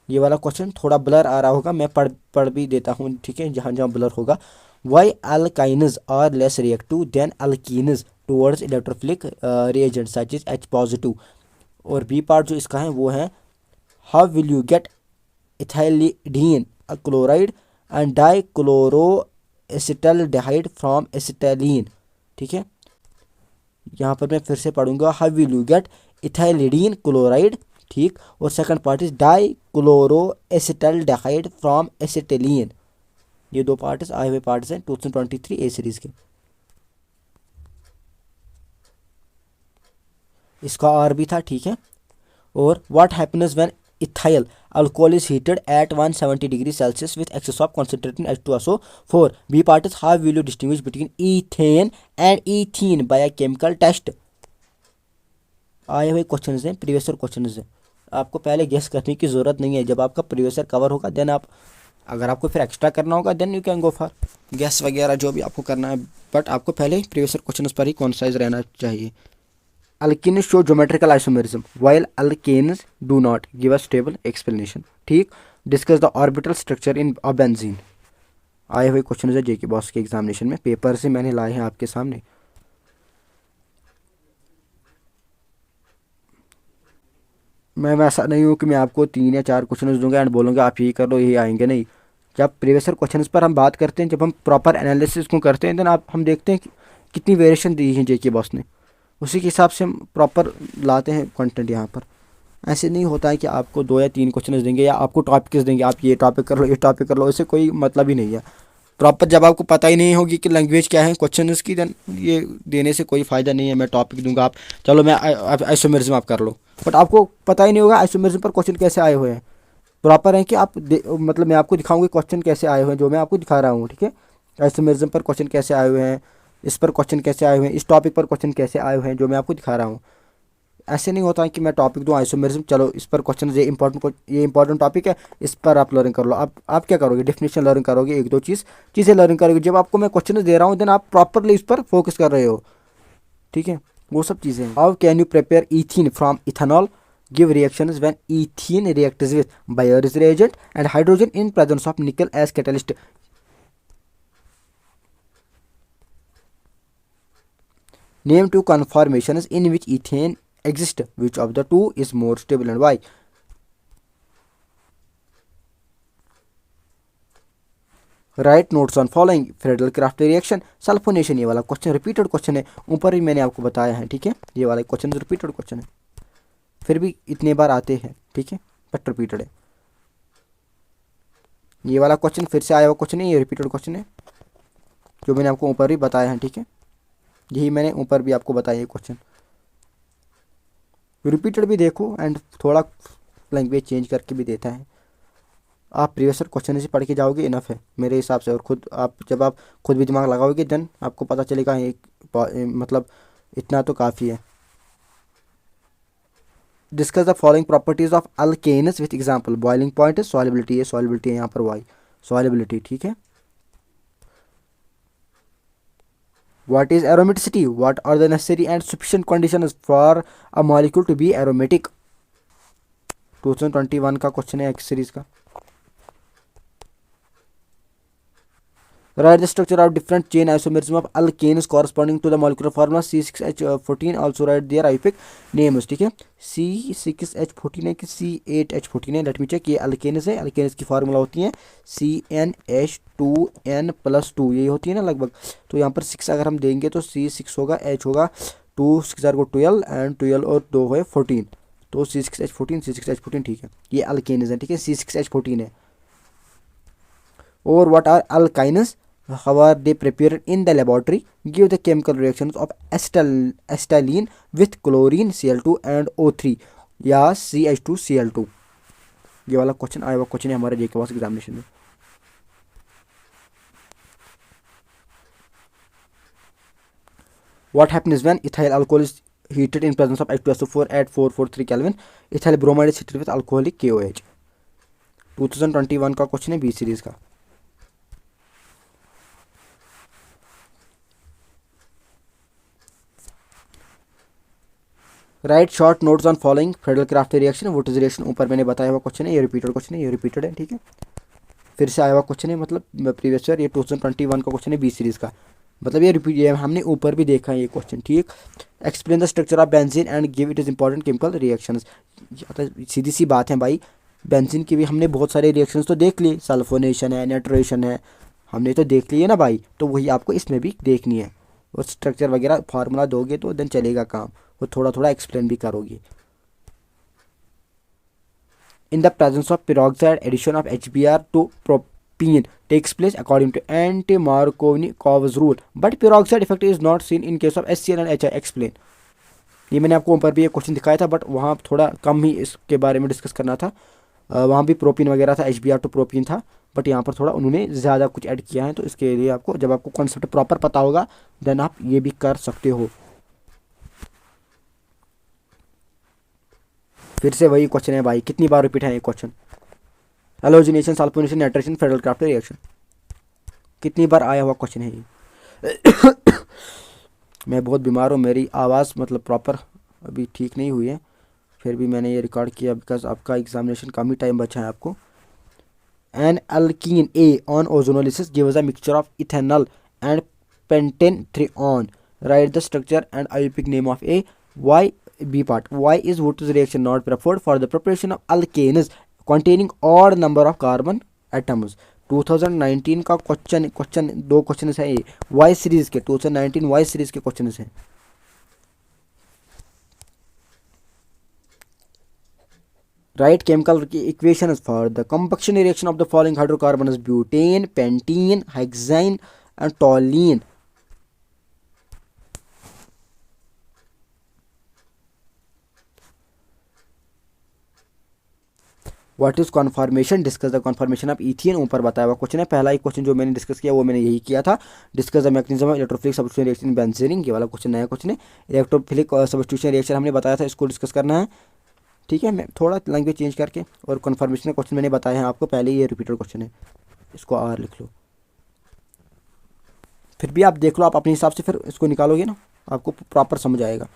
ये वाला क्वेश्चन थोड़ा ब्लर आ रहा होगा, मैं पढ़ भी देता हूँ। ठीक है, जहाँ जहाँ ब्लर होगा। Why alkynes are less reactive than alkenes towards electrophilic reagent such is H positive. और बी पार्ट जो इसका है वो है how will you get ethylidene chloride and dichloroacetaldehyde from acetylene. ठीक है, यहाँ पर मैं फिर से पढ़ूंगा, how will you get ethylidene chloride. ठीक, और second part is dichloroacetaldehyde from acetylene. ये दो पार्ट्स आए हुए पार्ट्स हैं 2023 ए सीरीज के। इसका आर भी था। ठीक है, और what happens when ethyl alcohol is heated at 170 degree Celsius with excess of concentrated H2SO4। B part is how will you distinguish between ethane and ethene by a chemical test. आए हुए question हैं, previous year question हैं, आपको पहले guess करने की ज़रूरत नहीं है। जब आपका प्रीवियस ईयर कवर होगा देन आप, अगर आपको फिर एक्स्ट्रा करना होगा then you can go for guess वगैरह जो भी आपको करना है, बट आपको पहले प्रीवियस ईयर क्वेश्चन पर ही कॉन्साइज रहना चाहिए। Alkenes show geometrical isomerism while alkanes do not. Give a stable explanation. ठीक, discuss the orbital structure in a benzene. आए हुए क्वेश्चन है जेके बॉस के एग्जामिनेशन में, पेपर से मैंने लाए हैं आपके सामने। मैं वैसा नहीं हूँ कि मैं आपको 3 या 4 क्वेश्चन दूंगा एंड बोलूँगा आप यही कर लो, यही आएंगे, नहीं। जब प्रीवियस क्वेश्चन पर हम बात करते हैं, जब हम प्रॉपर एनालिसिस को करते हैं, देन हम देखते हैं कि कितनी वेरिएशन दी है जेके बॉस ने, उसी के हिसाब से हम प्रॉपर लाते हैं कंटेंट यहाँ पर। ऐसे नहीं होता है कि आपको 2 या 3 क्वेश्चन देंगे या आपको टॉपिक्स देंगे, आप ये टॉपिक कर लो, ये टॉपिक कर लो, इससे कोई मतलब ही नहीं है। प्रॉपर जब आपको पता ही नहीं होगी कि लैंग्वेज क्या है क्वेश्चन की, देन ये देने से कोई फ़ायदा नहीं है। मैं टॉपिक दूंगा, आप चलो मैं आइसोमेरिज्म आप कर लो, बट आपको पता ही नहीं होगा आइसोमेरिज्म पर क्वेश्चन कैसे आए हुए हैं। प्रॉपर है कि आप मतलब मैं आपको दिखाऊंगी क्वेश्चन कैसे आए हुए हैं, जो मैं आपको दिखा रहा हूँ। ठीक है, आइसोमेरिज्म पर क्वेश्चन कैसे आए हुए हैं, इस पर क्वेश्चन कैसे आए हुए हैं, इस टॉपिक पर क्वेश्चन कैसे आए हुए हैं, जो मैं आपको दिखा रहा हूँ। ऐसे नहीं होता है कि मैं टॉपिक दूँ आइसोमेरिज्म, चलो इस पर क्वेश्चन, ये इंपॉर्टेंट टॉपिक है, इस पर आप लर्निंग कर लो। आप क्या करोगे, डेफिनेशन लर्निंग करोगे, 1-2 चीज़ें लर्निंग करोगे। जब आपको मैं क्वेश्चन दे रहा हूँ देन आप प्रॉपरली इस पर फोकस कर रहे हो। ठीक है, वो सब चीज़ें। How can you prepare ethene from ethanol. Give reactions when ethene reacts with Baeyer's reagent and hydrogen in presence of nickel as catalyst. Name 2 conformations in which ethane exists. Which of the 2 is more stable and why? Write notes on following. Friedel-Crafts reaction, sulphonation. ये वाला question repeated question है, ऊपर ही मैंने आपको बताया है। ठीक है, ये वाला क्वेश्चन रिपीटेड क्वेश्चन है, फिर भी इतने बार आते हैं। ठीक है, बट रिपीटेड है। ये वाला क्वेश्चन फिर से आया हुआ क्वेश्चन है, ये रिपीटेड क्वेश्चन है, जो मैंने आपको ऊपर ही बताया है। ठीक है, यही मैंने ऊपर भी आपको बताया है क्वेश्चन। रिपीटेड भी देखो एंड थोड़ा लैंग्वेज चेंज करके भी देता है। आप प्रीवियस क्वेश्चन से पढ़ के जाओगे इनफ है मेरे हिसाब से, और जब आप खुद भी दिमाग लगाओगे देन आपको पता चलेगा मतलब इतना तो काफ़ी है। Discuss the following properties of alkanes with example. Boiling point है, सॉल्युबिलिटी है यहाँ पर वाई सॉल्युबिलिटी। ठीक है, what is aromaticity, what are the necessary and sufficient conditions for a molecule to be aromatic। 2021 का क्वेश्चन है एक्स सीरीज का। Write the structure of different chain isomerism of alkanes corresponding to the molecular formula C6H14। also write their IUPAC names। ठीक है, C6H14 है कि C8H14 है, let me check. ये alkanes है, अल्केन्स की फार्मूला होती है CnH2n+2, यही होती है ना लगभग। तो यहाँ पर 6 अगर हम देंगे तो C6 होगा, H होगा 2, 6 को 12 एंड 12 और 2 है 14, तो C6H14। ठीक है, ये अल्केन्स है। ठीक है, C6H14 है। और what are alkynes, how are they prepared in the laboratory, give the chemical reactions of acetylene with chlorine Cl2 and O3 या CH2Cl2। ये वाला क्वेश्चन आया हुआ क्वेश्चन है हमारे जेके पास एग्जामिनेशन में। What happens when ethyl alcohol is heated in presence of H2SO4 at 443 Kelvin? Ethyl bromide is heated with alcoholic KOH। 2021 का question है बी सीरीज का। Right short notes on following federal craft reaction. Vote is reaction ऊपर मैंने बताया हुआ question है, ये repeated question है, ये रिपीटेड है, ठीक है, फिर से आया हुआ क्वेश्चन है, मतलब प्रीवियस ईयर, ये 2021 का क्वेश्चन है बी सीरीज का, मतलब ये रिपीट, ये हमने ऊपर भी देखा है ये क्वेश्चन, ठीक। Explain the structure of benzene and give it is important chemical reactions. सीधी सी बात है भाई, बेंजीन की भी हमने बहुत सारे रिएक्शंस तो देख लिए, सल्फोनेशन है, नाइट्रेशन है, हमने तो देख लिए ना भाई, तो वही आपको इसमें भी देखनी है, और स्ट्रक्चर वगैरह फार्मूला दोगे तो देन चलेगा काम, और थोड़ा थोड़ा एक्सप्लेन भी करोगे। In the presence of peroxide, addition of HBr to propene takes place according to anti-Markovnikov's rule, but peroxide effect is not seen in case of HCl and HI। Explain। ये मैंने आपको ऊपर भी एक क्वेश्चन दिखाया था, बट वहाँ थोड़ा कम ही इसके बारे में डिस्कस करना था, वहाँ भी प्रोपीन वगैरह था, HBr टू प्रोपीन था, बट यहाँ पर थोड़ा उन्होंने ज़्यादा कुछ ऐड किया है, तो इसके लिए आपको, जब आपको कॉन्सेप्ट प्रॉपर पता होगा देन आप ये भी कर सकते हो। फिर से वही क्वेश्चन है भाई, कितनी बार रिपीट है ये question, halogenation, sulphonation, nitration, federal craft reaction, कितनी बार आया हुआ क्वेश्चन है ये। मैं बहुत बीमार हूँ, मेरी आवाज़ मतलब प्रॉपर अभी ठीक नहीं हुई है, फिर भी मैंने ये रिकॉर्ड किया बिकॉज आपका एग्जामिनेशन कम ही टाइम बचा है आपको। An alkene A on ozonolysis gives a mixture of ethanol and pentan three one. Write the structure and IUPAC name of A. Why B part, why is Wood's reaction not preferred for the preparation of alkanes containing odd number of carbon atoms। 2019 का question दो question है ये Y series के, 2019 Y series के question है। Write chemical equation for the combustion reaction of the following hydrocarbon: butane, pentene, hexyne and toluene. What is conformation, discuss the conformation of ethane, ऊपर बताया हुआ question है। पहला ही क्वेश्चन जो मैंने डिस्कस किया वो मैंने यही किया था, discuss the mechanism of electrophilic substitution reaction benzene, ये वाला क्वेश्चन नया क्वेश्चन है। इलेक्ट्रोफिलिक सब्स्टिट्यूशन रिएक्शन हमने बताया था, इसको डिस्कस करना है, ठीक है, मैं थोड़ा लैंग्वेज चेंज करके, और कन्फर्मेशन का क्वेश्चन मैंने बताया है आपको पहले, ये रिपीटेड क्वेश्चन है, इसको आर लिख लो, फिर भी आप देख लो, आप अपने हिसाब से फिर इसको निकालोगे ना, आपको प्रॉपर समझ आएगा।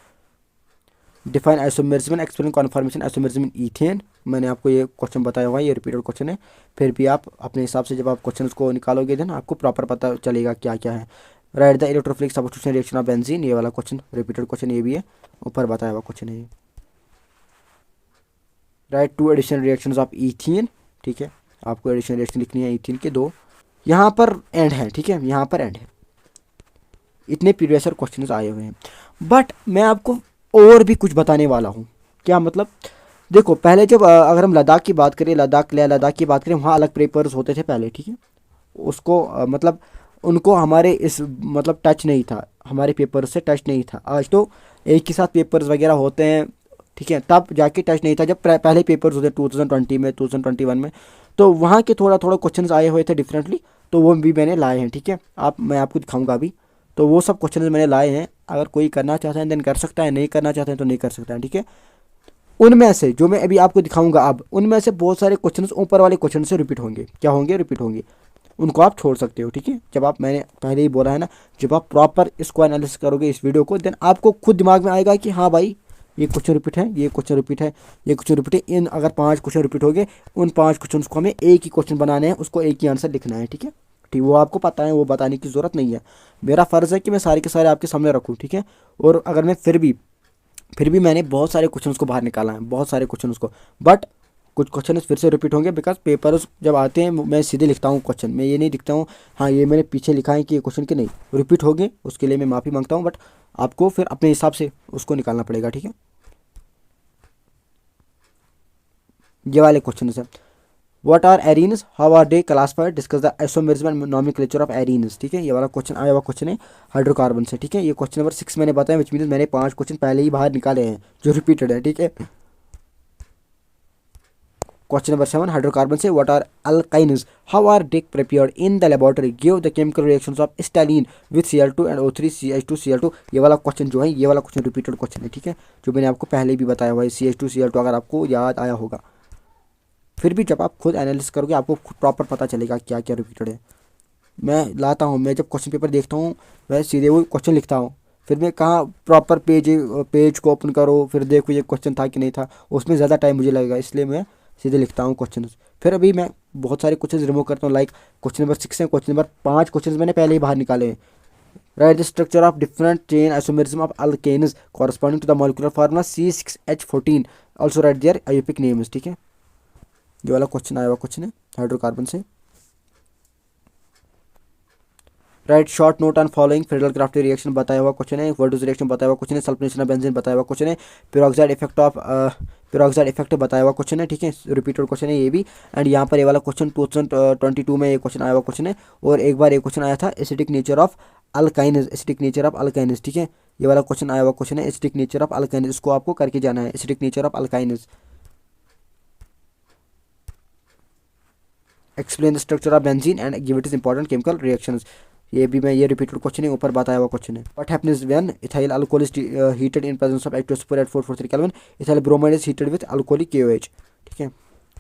Define isomerism, explain conformation isomerism in ethane, मैंने आपको ये क्वेश्चन बताया हुआ है, ये रिपीटेड क्वेश्चन है, फिर भी आप अपने हिसाब से जब आप क्वेश्चन को निकालोगे देन आपको प्रॉपर पता चलेगा क्या क्या है। Right the electrophilic substitution reaction of benzene, ये वाला क्वेश्चन रिपीटेड क्वेश्चन ये भी है, ऊपर बताया हुआ क्वेश्चन है ये। Write two addition reactions of ethene, ठीक है, आपको एडिशन रिएक्शन लिखनी है ईथीन के दो, यहाँ पर एंड है, ठीक है, यहाँ पर एंड है। इतने प्रीवियस क्वेश्चन आए हुए हैं, बट मैं आपको और भी कुछ बताने वाला हूँ। क्या मतलब, देखो पहले जब अगर हम लद्दाख की बात करें, लद्दाख की बात करें, वहाँ अलग पेपर्स होते थे पहले, ठीक है, उसको मतलब उनको हमारे इस मतलब टच नहीं था, हमारे पेपर से टच नहीं था। आज तो एक ही साथ पेपर्स वगैरह होते हैं, ठीक है, तब जाके टच नहीं था जब पहले पेपर्स होते 2020 में, 2021 में, तो वहाँ के थोड़ा थोड़ा क्वेश्चन आए हुए थे डिफरेंटली, तो वो भी मैंने लाए हैं, ठीक है, मैं आपको दिखाऊंगा अभी, तो वो सब क्वेश्चन मैंने लाए हैं। अगर कोई करना चाहता है देन कर सकता है, नहीं करना चाहते हैं तो नहीं कर सकता है, ठीक है। उनमें से जो मैं अभी आपको दिखाऊंगा अब, उनमें से बहुत सारे क्वेश्चन ऊपर वाले क्वेश्चन से रिपीट होंगे, क्या होंगे, रिपीट होंगे, उनको आप छोड़ सकते हो, ठीक है। जब आप, मैंने पहले ही बोला है ना, जब आप प्रॉपर इसको एनालिसिस करोगे इस वीडियो को, देन आपको खुद दिमाग में आएगा कि हाँ भाई ये क्वेश्चन रिपीट है, ये क्वेश्चन रिपीट है, ये क्वेश्चन रिपीट है। इन अगर 5 क्वेश्चन रिपीट हो गए, उन 5 क्वेश्चन को हमें एक ही क्वेश्चन बनाने हैं, उसको एक ही आंसर लिखना है, ठीक है, ठीक, वो आपको पता है, वो बताने की ज़रूरत नहीं है। मेरा फ़र्ज़ है कि मैं सारे के सारे आपके सामने रखूँ, ठीक है। और अगर मैं फिर भी मैंने बहुत सारे क्वेश्चन को बाहर निकाला है, बहुत सारे क्वेश्चन को, बट कुछ क्वेश्चन फिर से रिपीट होंगे, बिकॉज पेपर्स जब आते हैं मैं सीधे लिखता हूँ क्वेश्चन, मैं ये नहीं लिखता हूँ हाँ ये मैंने पीछे लिखा है कि ये क्वेश्चन के नहीं रिपीट हो गए, उसके लिए मैं माफ़ी मांगता हूँ, बट आपको फिर अपने हिसाब से उसको निकालना पड़ेगा, ठीक है। ये वाले क्वेश्चन है, what are arenes, how are they classified, discuss the isomerism and nomenclature of arenes. ठीक है, ये वाला क्वेश्चन आया हुआ क्वेश्चन है हाइड्रोकार्बन से। ठीक है, ये क्वेश्चन नंबर 6 मैंने बताया, विच मीन मैंने 5 क्वेश्चन पहले ही बाहर निकाले हैं जो रिपीटेड है। ठीक है, क्वेश्चन नंबर 7 हाइड्रोकार्बन से, what are alkynes, how are they prepared in the laboratory, give the chemical reactions of Stalin with Cl2 and O3 CH2 Cl2। ये वाला क्वेश्चन जो है, ये वाला क्वेश्चन रिपीटेड क्वेश्चन है। ठीक है, जो मैंने आपको पहले भी बताया हुआ है CH2 Cl2, अगर आपको याद आया होगा। फिर भी जब आप खुद एनालिसिस करोगे आपको प्रॉपर पता चलेगा क्या क्या रिपीटेड है। मैं लाता हूँ, मैं जब क्वेश्चन पेपर देखता हूँ मैं सीधे वो क्वेश्चन लिखता हूँ, फिर मैं कहाँ प्रॉपर पेज को ओपन करो फिर देखो ये क्वेश्चन था कि नहीं था, उसमें ज़्यादा टाइम मुझे लगेगा, इसलिए मैं सीधे लिखता हूँ क्वेश्चन। फिर अभी मैं बहुत सारे क्वेश्चन रिमूव करता हूँ, लाइक क्वेश्चन नंबर 6 है, क्वेश्चन नंबर 5 क्वेश्चन मैंने पहले ही बाहर निकाले हैं। Write the structure of different chain isomerism of alkanes corresponding to the molecular formula C6H14, also write their IUPAC names. ठीक है, ये वाला क्वेश्चन आया हुआ क्वेश्चन है हाइड्रोकार्बन से। Right short note on following Friedel crafty reaction बताया हुआ क्वेश्चन है, वर्डोज रिएक्शन बताया हुआ क्वेश्चन है, सल्फोनेशन ऑफ बेंजीन बताया हुआ क्वेश्चन है, पेरोक्साइड इफेक्ट बताया हुआ क्वेश्चन है। ठीक है, रिपीटेड क्वेश्चन है ये भी। एंड यहाँ पर ये वाला क्वेश्चन 2022 में ये क्वेश्चन आया हुआ क्वेश्चन है, और एक बार ये क्वेश्चन आया था acidic nature of alkynes, acidic nature of alkynes. ठीक है, ये वाला क्वेश्चन आया हुआ क्वेश्चन है एसिडिक नेचर ऑफ अल्काइन्स, इसको आपको करके जाना है, acidic nature of alkynes. Explain the structure of benzene and give it is important chemical reactions. ये भी मैं ये रिपीटेड क्वेश्चन है, ऊपर बताया हुआ क्वेश्चन है। What happens when ethyl alcohol is heated in presence of H2SO4 at 443 kelvin, ethyl bromide is heated with alcoholic KOH। ठीक है,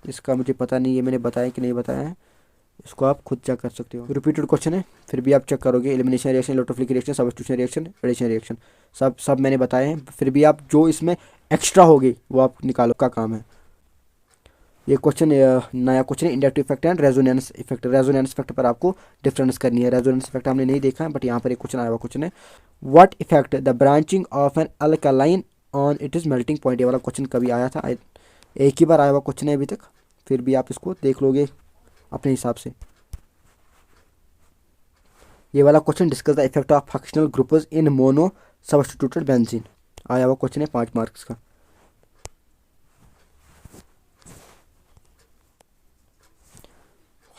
इसका मुझे पता नहीं है मैंने बताया कि नहीं बताया है, इसको आप खुद चेक कर सकते हो। रिपीटेड क्वेश्चन है, फिर भी आप चेक करोगे। Elimination reaction, electrophilic reaction, substitution reaction, addition reaction, सब मैंने बताए हैं। फिर भी आप जो इसमें एक्स्ट्रा होगी वो आप निकालो का काम है। ये क्वेश्चन नया क्वेश्चन है, inductive effect and resonance effect. Resonance effect पर आपको डिफरेंस करनी है, रेजोनेंस इफेक्ट हमने नहीं देखा है बट यहाँ पर एक क्वेश्चन आया हुआ क्वेश्चन है, what effect the branching of an alkaline on it is melting point. ये वाला क्वेश्चन कभी आया था, एक ही बार आया हुआ क्वेश्चन है अभी तक, फिर भी आप इसको देख लोगे अपने हिसाब से। ये वाला question discuss the effect of functional groups in mono substituted benzene, आया हुआ क्वेश्चन है 5 मार्क्स का।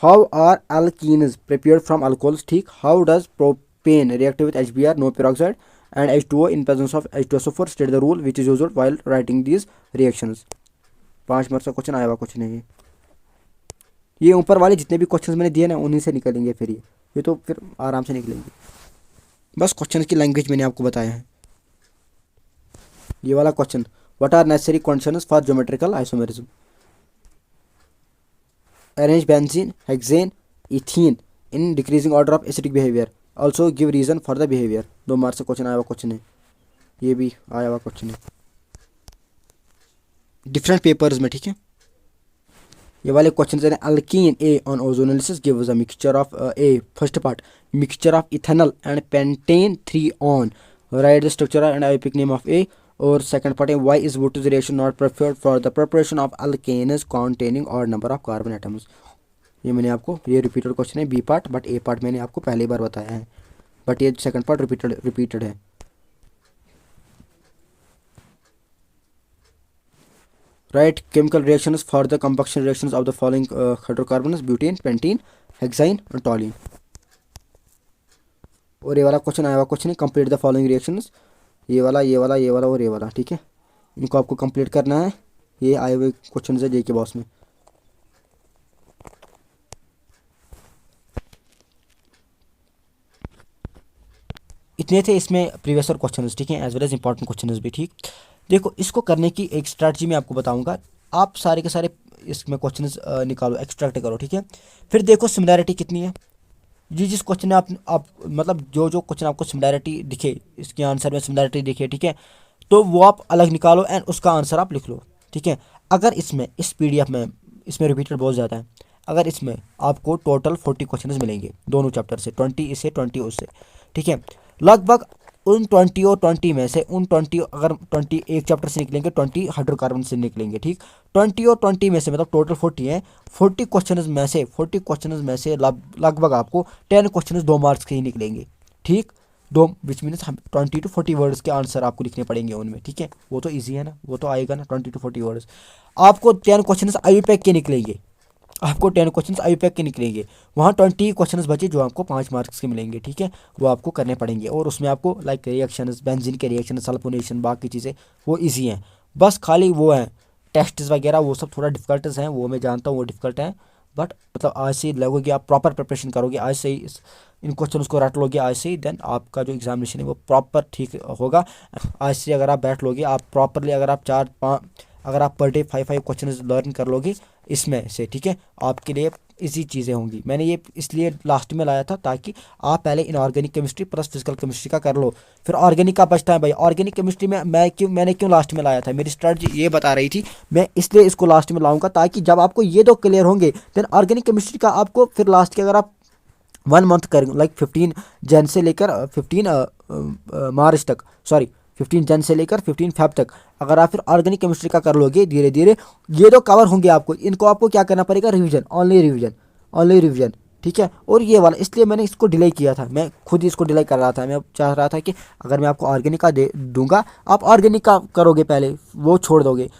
How are alkenes prepared from alcohols, ठीक। How does propene react with HBr, no peroxide and H2O in presence of H2SO4, state the rule which is used while writing these reactions. 5 marks का question आया हुआ question है ये ऊपर वाले जितने भी क्वेश्चंस मैंने दिए ना उन्हीं से निकलेंगे, फिर ये तो फिर आराम से निकलेंगे। बस क्वेश्चन की लैंग्वेज मैंने आपको बताया है। ये वाला question, what are necessary conditions for geometrical isomerism, arrange benzene, hexane, ethene in decreasing order of acidic behavior, also give reason for the behavior। 2 marks से क्वेश्चन आया हुआ क्वेश्चन है, ये भी आया हुआ क्वेश्चन है डिफरेंट पेपर्स में। ठीक है, ये वाले क्वेश्चन है, alkene A on ozonolysis gives a mixture of A, first part mixture of ethanol and pentane 3 one, write the structure and IUPAC name of A. और सेकंड पार्ट है, why is Wurtz reaction not preferred for the preparation of alkanes containing odd number of carbon atoms. ये मैंने आपको, ये repeated question है B part, but A part मैंने आपको पहली बार बताया है, बट ये सेकंड पार्ट रिपीटेड है। Write chemical reactions for the combustion reactions of the following hydrocarbons, butane, pentene, hexyne और टॉलिन। और ये वाला क्वेश्चन आया हुआ क्वेश्चन है, कंप्लीट द फॉलोइंग रिएक्शंस, ये वाला और ये वाला। ठीक है, इनको आपको कंप्लीट करना है, ये आए हुए क्वेश्चन है JK बॉस में। इतने थे इसमें प्रीवियस और क्वेश्चन। ठीक है, as well as important question भी। ठीक, देखो इसको करने की एक स्ट्रैटेजी मैं आपको बताऊंगा, आप सारे के सारे इसमें क्वेश्चन निकालो, एक्सट्रैक्ट करो। ठीक है, फिर देखो सिमिलैरिटी कितनी है, जिस क्वेश्चन में आप मतलब जो क्वेश्चन आपको सिमिलैरिटी दिखे, इसके आंसर में सिमिलैरिटी दिखे, ठीक है, तो वो आप अलग निकालो एंड उसका आंसर आप लिख लो। ठीक है, अगर इसमें इस PDF में इसमें रिपीटेड बहुत ज़्यादा है, अगर इसमें आपको टोटल 40 क्वेश्चन मिलेंगे दोनों चैप्टर से, 20 इससे 20 उससे। ठीक है, लगभग उन 20 और 20 में से उन 20, अगर 20 एक चैप्टर से निकलेंगे, 20 हाइड्रोकार्बन से निकलेंगे। ठीक, 20 और 20 में से मतलब टोटल 40 हैं, 40 क्वेश्चन में से लगभग आपको 10 क्वेश्चन 2 मार्क्स के ही निकलेंगे। ठीक, दो विच मीन्स 20 to 40 वर्ड्स के आंसर आपको लिखने पड़ेंगे उनमें। ठीक है, वो तो ईजी है ना, वो तो आएगा ना, 20 to 40 वर्ड्स। आपको 10 क्वेश्चन IUPAC के निकलेंगे, आपको 10 क्वेश्चन IUPAC के निकलेंगे, वहाँ 20 क्वेश्चन बचे जो आपको 5 मार्क्स के मिलेंगे, ठीक है, वो आपको करने पड़ेंगे। और उसमें आपको लाइक रिएक्शन, बेंजीन के रिएक्शन, सल्फोनेशन, बाकी चीज़ें वो ईजी हैं, बस खाली वो हैं टेस्ट वगैरह वो सब थोड़ा डिफिकल्ट हैं, वो मैं जानता हूँ वो डिफिकल्ट हैं, बट मतलब आज से लगोगे, आप प्रॉपर प्रिपरेशन करोगे आज से ही, इन क्वेश्चन को रट लोगे आज से ही, देन आपका जो एग्जामिनेशन है वो प्रॉपर ठीक होगा। आज से अगर आप बैठ लोगे, आप प्रॉपरली अगर आप 4-5 अगर आप पर डे 5 क्वेश्चन लर्न कर लोगे इसमें से, ठीक है, आपके लिए इजी चीज़ें होंगी। मैंने ये इसलिए लास्ट में लाया था ताकि आप पहले inorganic chemistry plus physical chemistry का कर लो, फिर ऑर्गेनिक का बचता है भाई। ऑर्गेनिक केमिस्ट्री में मैंने क्यों लास्ट में लाया था, मेरी स्ट्रेटजी ये बता रही थी, मैं इसलिए इसको लास्ट में लाऊंगा ताकि जब आपको ये दो क्लियर होंगे देन ऑर्गेनिक केमिस्ट्री का आपको फिर लास्ट के अगर आप 1 मंथ कर लाइक 15 जन से लेकर 15 मार्च तक, सॉरी 15 जन से लेकर 15 फेब तक अगर आप फिर ऑर्गेनिक केमिस्ट्री का कर लोगे धीरे धीरे, ये तो कवर होंगे आपको, इनको आपको क्या करना पड़ेगा, revision, only revision, only revision, ठीक है। और ये वाला इसलिए मैंने इसको डिले किया था, मैं खुद ही इसको डिले कर रहा था, मैं चाह रहा था कि अगर मैं आपको ऑर्गेनिक का दे दूंगा, आप ऑर्गेनिक का करोगे पहले, वो छोड़ दोगे,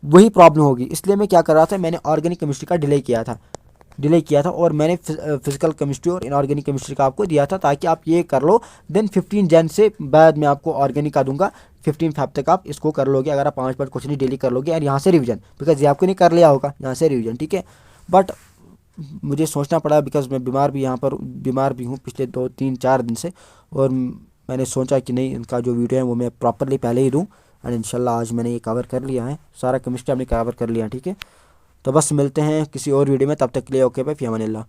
वही प्रॉब्लम होगी। इसलिए मैं क्या कर रहा था, मैंने ऑर्गेनिक केमिस्ट्री का डिले किया था और मैंने फिजिकल केमिस्ट्री और इनऑर्गेनिक केमिस्ट्री का आपको दिया था ताकि आप ये कर लो, देन 15 जन से बाद मैं आपको ऑर्गेनिक का दूंगा, 15 फेब तक आप इसको कर लोगे अगर आप 5 क्वेश्चन डेली कर लोगे, और यहाँ से रिवीजन, बिकॉज ये आपको नहीं कर लिया होगा, यहाँ से रिवीजन, ठीक है। बट मुझे सोचना पड़ा बिकॉज मैं बीमार भी यहाँ पर बीमार भी हूँ पिछले 2-3-4 दिन से, और मैंने सोचा कि नहीं, इनका जो वीडियो है वो मैं प्रॉपरली पहले ही दूँ, एंड इंशाल्लाह आज मैंने ये कवर कर लिया है, सारा केमिस्ट्री हमने कवर कर लिया, ठीक है। तो बस मिलते हैं किसी और वीडियो में, तब तक के लिए ओके भाई, फ़ी अमानिल्लाह।